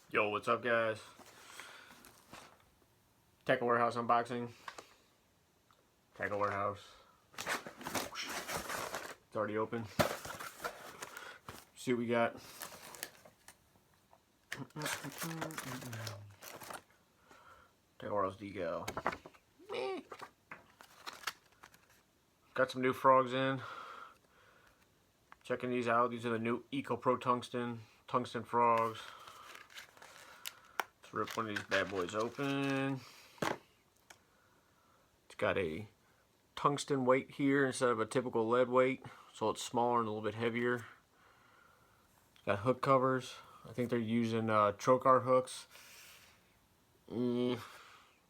Yo, what's up, guys? Tech Warehouse unboxing. Tech Warehouse. It's already open. See what we got. Tech Warehouse decal. Got some new frogs in. Checking these out. These are the new Pro Tungsten Frogs. Let's rip one of these bad boys open. It's got a tungsten weight here instead of a typical lead weight, so it's smaller and a little bit heavier. It's got hook covers. I think they're using trocar hooks. They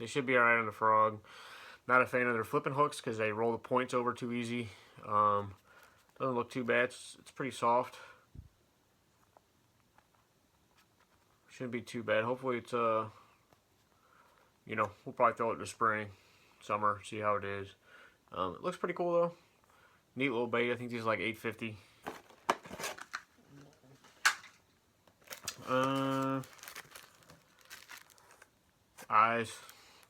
should be alright on the frog. Not a fan of their flipping hooks because they roll the points over too easy. Doesn't look too bad. It's pretty soft. Shouldn't be too bad. Hopefully it's we'll probably throw it in the spring, summer, see how it is. It looks pretty cool though. Neat little bait. I think these are like $8.50. Eyes.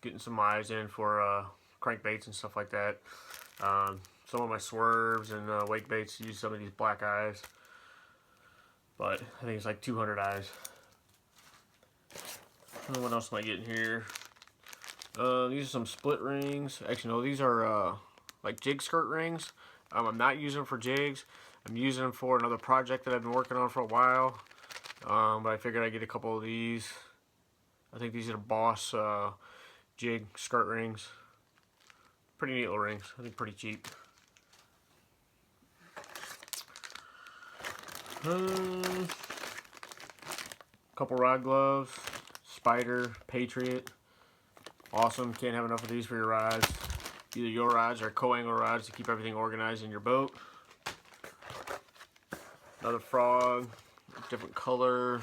Getting some eyes in for crankbaits and stuff like that. Some of my swerves and wake baits use some of these black eyes, but I think it's like 200 eyes. What else am I getting here? These are some split rings. Actually, no, these are like jig skirt rings. I'm not using them for jigs. I'm using them for another project that I've been working on for a while. But I figured I'd get a couple of these. I think these are the Boss jig skirt rings. Pretty neat little rings. I think pretty cheap. Couple rod gloves. Spider, Patriot. Awesome. Can't have enough of these for your rods. Either your rods or co-angle rods to keep everything organized in your boat. Another frog, different color.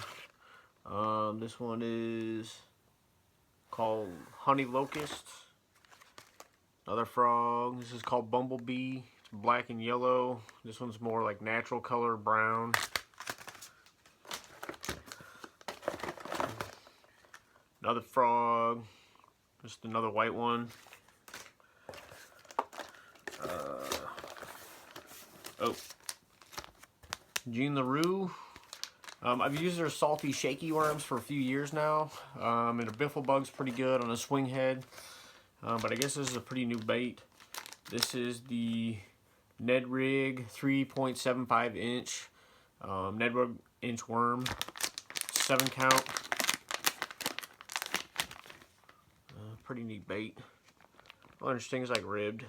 This one is called Honey Locust. Another frog. This is called Bumblebee. It's black and yellow. This one's more like natural color, brown. Another frog. Just another white one. Jean LaRue. I've used their salty shaky worms for a few years now. And the biffle bug's pretty good on a swing head. But I guess this is a pretty new bait. This is the Ned Rig 3.75 inch Ned Rig inch worm. 7 count. Pretty neat bait. All interesting is like ribbed.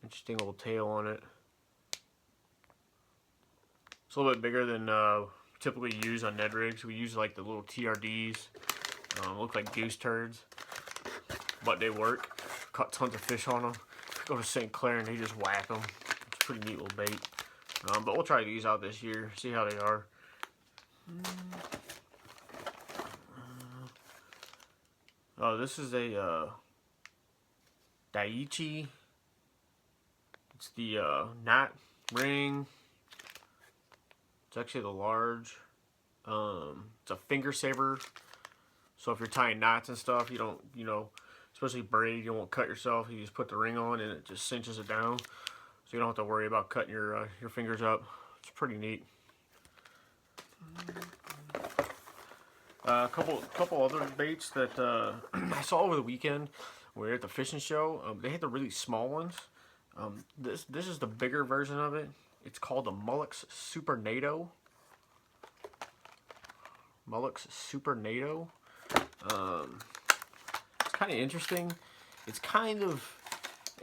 Interesting little tail on it. It's a little bit bigger than typically use on Ned rigs. We use like the little TRDs. Look like goose turds, but they work. Caught tons of fish on them. Go to St. Clair and they just whack them. It's a pretty neat little bait. But we'll try these out this year. See how they are. Oh, this is a Daichi. It's the knot ring. It's actually the large. It's a finger saver. So if you're tying knots and stuff, you don't, especially braid, you won't cut yourself. You just put the ring on and it just cinches it down. So you don't have to worry about cutting your fingers up. It's pretty neat. A couple other baits that I saw over the weekend. We were at the fishing show. They had the really small ones. This is the bigger version of it. It's called the Molix Super NATO. Molix Super NATO. It's kind of interesting. It's kind of,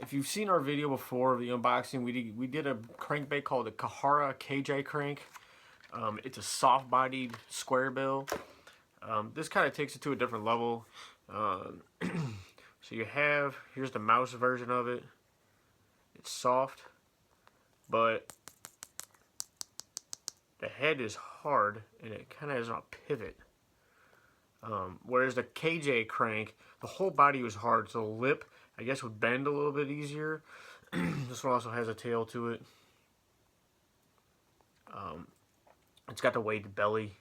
if you've seen our video before, the unboxing, we did a crankbait called the Kahara KJ crank. It's a soft-bodied square bill. This kind of takes it to a different level. So here's the mouse version of it. It's soft, but the head is hard and it kind of has a pivot. Whereas the KJ crank, the whole body was hard, so the lip, I guess, would bend a little bit easier. This one also has a tail to it. It's got the weighted belly.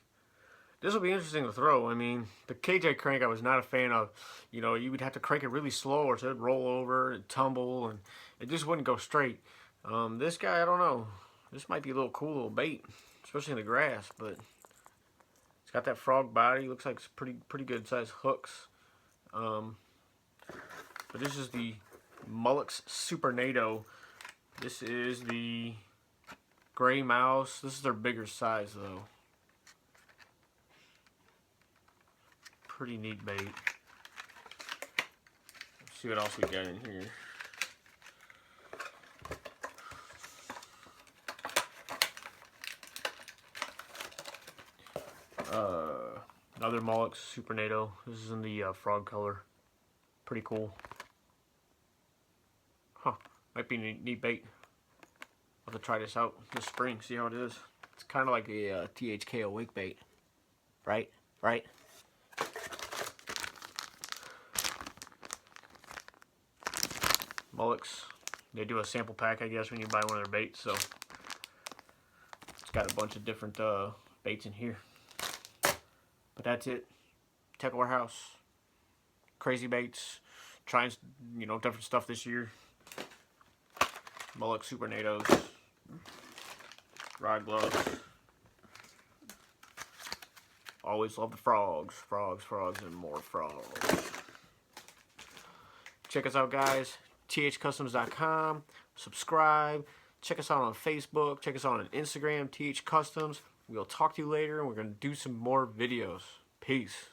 This will be interesting to throw. I mean, the KJ crank I was not a fan of. You know, you would have to crank it really slow or so it'd roll over, it'd tumble, and it just wouldn't go straight. This guy, I don't know. This might be a little cool little bait, especially in the grass, but it's got that frog body. Looks like it's pretty good size hooks. But this is the Molix Super NATO. This is the gray mouse. This is their bigger size though. Pretty neat bait. Let's see what else we got in here. Another Molix Super NATO. This is in the frog color. Pretty cool. Huh. Might be a neat bait. I'll have to try this out this spring, see how it is. It's kind of like a THK wake bait. Right? Right? Molix. They do a sample pack, I guess, when you buy one of their baits, so it's got a bunch of different baits in here. But that's it. Tech Warehouse. Crazy baits. Trying, you know, different stuff this year. Molix Super NATOs. Rod gloves. Always love the frogs. Frogs, frogs, and more frogs. Check us out, guys. thcustoms.com. Subscribe. Check us out on Facebook. Check us out on Instagram, TH Customs. We'll talk to you later, and we're going to do some more videos. Peace.